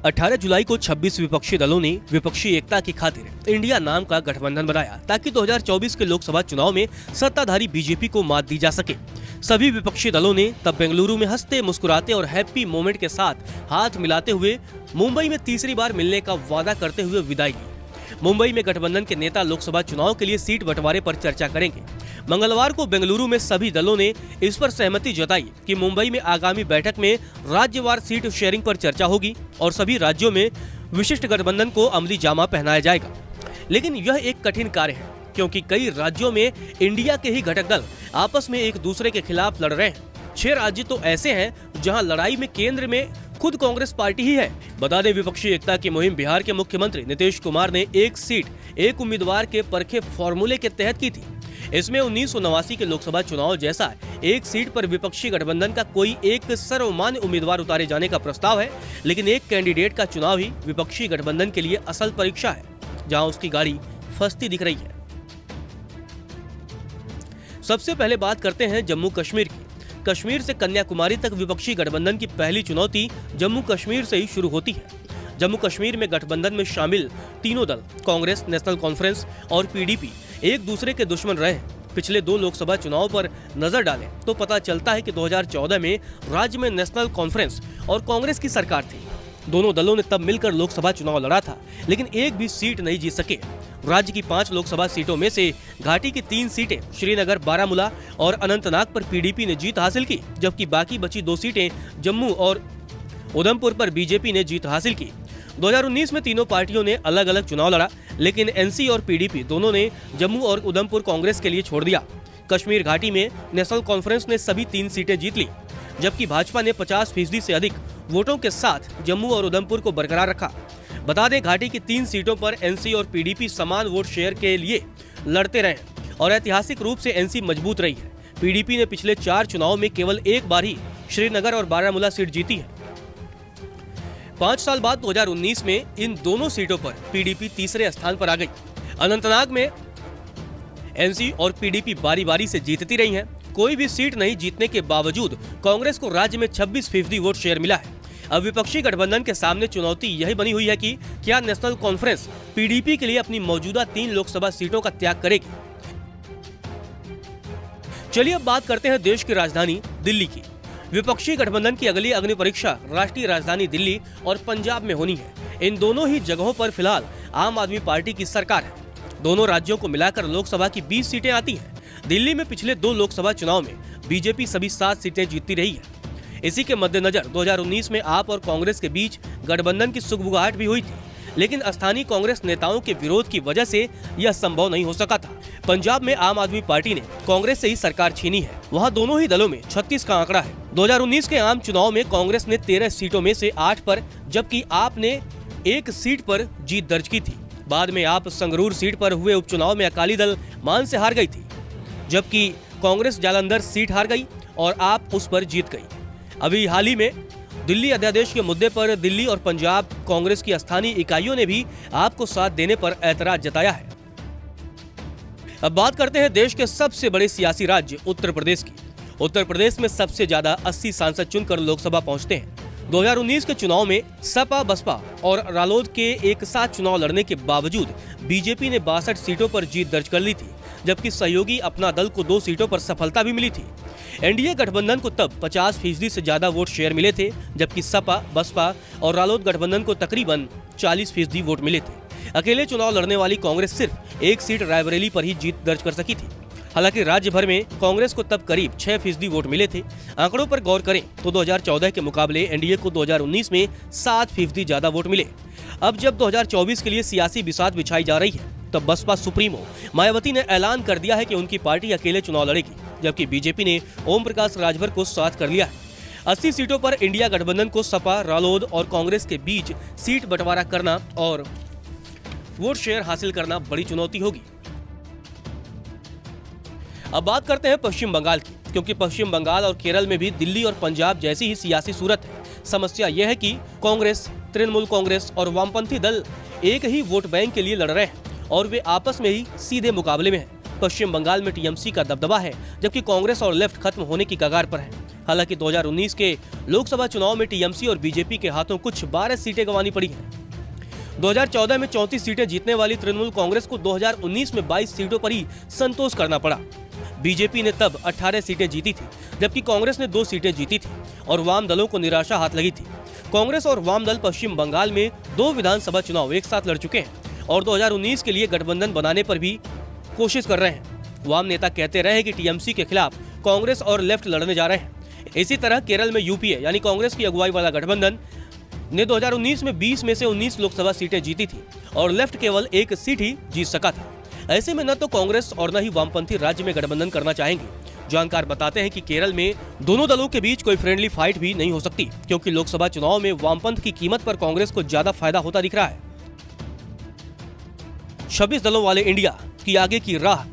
18 जुलाई को 26 विपक्षी दलों ने विपक्षी एकता की खातिर इंडिया नाम का गठबंधन बनाया ताकि 2024 के लोकसभा चुनाव में सत्ताधारी बीजेपी को मात दी जा सके। सभी विपक्षी दलों ने तब बेंगलुरु में हंसते मुस्कुराते और हैप्पी मोमेंट के साथ हाथ मिलाते हुए मुंबई में तीसरी बार मिलने का वादा करते हुए विदाई ली। मुंबई में गठबंधन के नेता लोकसभा चुनाव के लिए सीट बंटवारे पर चर्चा करेंगे। मंगलवार को बेंगलुरु में सभी दलों ने इस पर सहमति जताई कि मुंबई में आगामी बैठक में राज्यवार सीट शेयरिंग पर चर्चा होगी और सभी राज्यों में विशिष्ट गठबंधन को अमली जामा पहनाया जाएगा। लेकिन यह एक कठिन कार्य है क्योंकि कई राज्यों में इंडिया के ही घटक दल आपस में एक दूसरे के खिलाफ लड़ रहे हैं। 6 राज्य तो ऐसे हैं जहां लड़ाई में केंद्र में खुद कांग्रेस पार्टी ही है। बता दें, विपक्षी एकता की मुहिम बिहार के मुख्यमंत्री नीतीश कुमार ने एक सीट एक उम्मीदवार के परखे फॉर्मूले के तहत की थी। इसमें 1989 के लोकसभा चुनाव जैसा एक सीट पर विपक्षी गठबंधन का कोई एक सर्वमान्य उम्मीदवार उतारे जाने का प्रस्ताव है, लेकिन एक कैंडिडेट का चुनाव ही विपक्षी गठबंधन के लिए असल परीक्षा है, जहां उसकी गाड़ी फंसती दिख रही है। सबसे पहले बात करते हैं जम्मू कश्मीर की। कश्मीर से कन्याकुमारी तक विपक्षी गठबंधन की पहली चुनौती जम्मू कश्मीर से ही शुरू होती है। जम्मू कश्मीर में गठबंधन में शामिल तीनों दल कांग्रेस, नेशनल कॉन्फ्रेंस और पीडीपी एक दूसरे के दुश्मन रहे। पिछले 2 लोकसभा चुनाव पर नजर डालें तो पता चलता है कि 2014 में राज्य में नेशनल कॉन्फ्रेंस और कांग्रेस की सरकार थी। दोनों दलों ने तब मिलकर लोकसभा चुनाव लड़ा था, लेकिन एक भी सीट नहीं जीत सके। राज्य की 5 लोकसभा सीटों में से घाटी की 3 सीटें श्रीनगर, बारामूला और अनंतनाग पर पीडीपी ने जीत हासिल की, जबकि बाकी बची 2 सीटें जम्मू और उधमपुर पर बीजेपी ने जीत हासिल की। 2019 में तीनों पार्टियों ने अलग अलग चुनाव लड़ा, लेकिन एनसी और पीडीपी दोनों ने जम्मू और उधमपुर कांग्रेस के लिए छोड़ दिया। कश्मीर घाटी में नेशनल कॉन्फ्रेंस ने सभी 3 सीटें जीत ली, जबकि भाजपा ने 50% से अधिक वोटों के साथ जम्मू और उधमपुर को बरकरार रखा। बता दें, घाटी की 3 सीटों पर एनसी और पीडीपी समान वोट शेयर के लिए लड़ते रहे और ऐतिहासिक रूप से एनसी मजबूत रही है। पीडीपी ने पिछले 4 चुनाव में केवल एक बार ही श्रीनगर और बारामूला सीट जीती है। 5 साल बाद 2019 में इन दोनों सीटों पर पीडीपी तीसरे स्थान पर आ गई। अनंतनाग में एनसी और पीडीपी बारी बारी से जीतती रही हैं। कोई भी सीट नहीं जीतने के बावजूद कांग्रेस को राज्य में 26% वोट शेयर मिला है। अब विपक्षी गठबंधन के सामने चुनौती यही बनी हुई है कि क्या नेशनल कॉन्फ्रेंस पीडीपी के लिए अपनी मौजूदा 3 लोकसभा सीटों का त्याग करेगी। चलिए अब बात करते हैं देश की राजधानी दिल्ली की। विपक्षी गठबंधन की अगली अग्नि परीक्षा राष्ट्रीय राजधानी दिल्ली और पंजाब में होनी है। इन दोनों ही जगहों पर फिलहाल आम आदमी पार्टी की सरकार है। दोनों राज्यों को मिलाकर लोकसभा की 20 सीटें आती हैं। दिल्ली में पिछले 2 लोकसभा चुनाव में बीजेपी सभी 7 सीटें जीतती रही है। इसी के मद्देनजर 2019 में आप और कांग्रेस के बीच गठबंधन की सुगबुगाहट भी हुई थी, लेकिन स्थानीय कांग्रेस नेताओं के विरोध की वजह से यह संभव नहीं हो सका था। पंजाब में आम आदमी पार्टी ने कांग्रेस से ही सरकार छीनी है। वहां दोनों ही दलों में 36 का आंकड़ा है। 2019 के आम चुनाव में कांग्रेस ने 13 सीटों में से 8 पर, जबकि आप ने 1 सीट पर जीत दर्ज की थी। बाद में आप संगरूर सीट पर हुए उपचुनाव में अकाली दल मान से हार गई थी, जबकि कांग्रेस जालंधर सीट हार गई और आप उस पर जीत गई। अभी हाल ही में दिल्ली अध्यादेश के मुद्दे पर दिल्ली और पंजाब कांग्रेस की स्थानीय इकाइयों ने भी आपको साथ देने पर ऐतराज जताया है। अब बात करते हैं देश के सबसे बड़े सियासी राज्य उत्तर प्रदेश की। उत्तर प्रदेश में सबसे ज्यादा 80 सांसद चुनकर लोकसभा पहुंचते हैं। 2019 के चुनाव में सपा, बसपा और रालोद के एक साथ चुनाव लड़ने के बावजूद बीजेपी ने 62 सीटों पर जीत दर्ज कर ली थी, जबकि सहयोगी अपना दल को 2 सीटों पर सफलता भी मिली थी। एनडीए गठबंधन को तब 50% से ज्यादा वोट शेयर मिले थे, जबकि सपा, बसपा और रालोद गठबंधन को तकरीबन 40% वोट मिले थे। अकेले चुनाव लड़ने वाली कांग्रेस सिर्फ 1 सीट रायबरेली पर ही जीत दर्ज कर सकी थी। हालांकि राज्य भर में कांग्रेस को तब करीब 6% वोट मिले थे। आंकड़ों पर गौर करें तो 2014 के मुकाबले एनडीए को 2019 में 7% ज्यादा वोट मिले। अब जब 2024 के लिए सियासी बिसात बिछाई जा रही है, तब बसपा सुप्रीमो मायावती ने ऐलान कर दिया है कि उनकी पार्टी अकेले चुनाव लड़ेगी, जबकि बीजेपी ने ओम प्रकाश राजभर को साथ कर लिया है। 80 सीटों पर इंडिया गठबंधन को सपा, रालोद और कांग्रेस के बीच सीट बंटवारा करना और वोट शेयर हासिल करना बड़ी चुनौती होगी। अब बात करते हैं पश्चिम बंगाल की, क्योंकि पश्चिम बंगाल और केरल में भी दिल्ली और पंजाब जैसी ही सियासी सूरत है। समस्या यह है कि कांग्रेस, तृणमूल कांग्रेस और वामपंथी दल एक ही वोट बैंक के लिए लड़ रहे हैं और वे आपस में ही सीधे मुकाबले में हैं। पश्चिम बंगाल में टीएमसी का दबदबा है, जबकि कांग्रेस और लेफ्ट खत्म होने की कगार पर है। हालांकि 2019 के लोकसभा चुनाव में टीएमसी और बीजेपी के हाथों कुछ 12 सीटें गंवानी पड़ी हैं। 2014 में 34 सीटें जीतने वाली तृणमूल कांग्रेस को 2019 में 22 सीटों पर ही संतोष करना पड़ा। बीजेपी ने तब 18 सीटें जीती थी, जबकि कांग्रेस ने 2 सीटें जीती थी और वाम दलों को निराशा हाथ लगी थी। कांग्रेस और वाम दल पश्चिम बंगाल में 2 विधानसभा चुनाव एक साथ लड़ चुके हैं और 2019 के लिए गठबंधन बनाने पर भी कोशिश कर रहे हैं। वाम नेता कहते रहे कि टीएमसी के खिलाफ कांग्रेस और लेफ्ट लड़ने जा रहे हैं। इसी तरह केरल में यूपीए यानी कांग्रेस की अगुवाई वाला गठबंधन ने 2019 में 20 में से 19 लोकसभा सीटें जीती थी और लेफ्ट केवल 1 सीट ही जीत सका था। ऐसे में न तो कांग्रेस और न ही वामपंथी राज्य में गठबंधन करना चाहेंगे। जानकार बताते हैं कि केरल में दोनों दलों के बीच कोई फ्रेंडली फाइट भी नहीं हो सकती, क्योंकि लोकसभा चुनाव में वामपंथ की कीमत पर कांग्रेस को ज्यादा फायदा होता दिख रहा है। 26 दलों वाले इंडिया की आगे की राह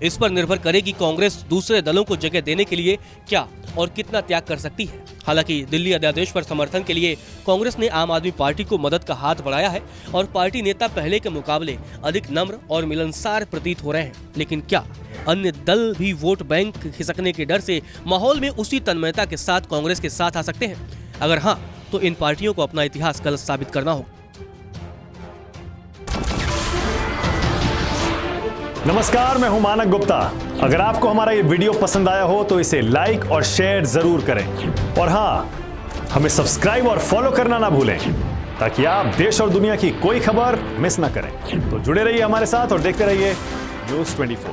इस पर निर्भर करेगी कांग्रेस दूसरे दलों को जगह देने के लिए क्या और कितना त्याग कर सकती है। हालांकि दिल्ली अध्यादेश पर समर्थन के लिए कांग्रेस ने आम आदमी पार्टी को मदद का हाथ बढ़ाया है और पार्टी नेता पहले के मुकाबले अधिक नम्र और मिलनसार प्रतीत हो रहे हैं। लेकिन क्या अन्य दल भी वोट बैंक खिसकने के डर से माहौल में उसी तन्मयता के साथ कांग्रेस के साथ आ सकते हैं? अगर हाँ, तो इन पार्टियों को अपना इतिहास गलत साबित करना होगा। नमस्कार, मैं हूं मानक गुप्ता। अगर आपको हमारा ये वीडियो पसंद आया हो तो इसे लाइक और शेयर जरूर करें और हाँ, हमें सब्सक्राइब और फॉलो करना ना भूलें ताकि आप देश और दुनिया की कोई खबर मिस ना करें। तो जुड़े रहिए हमारे साथ और देखते रहिए न्यूज़ 24।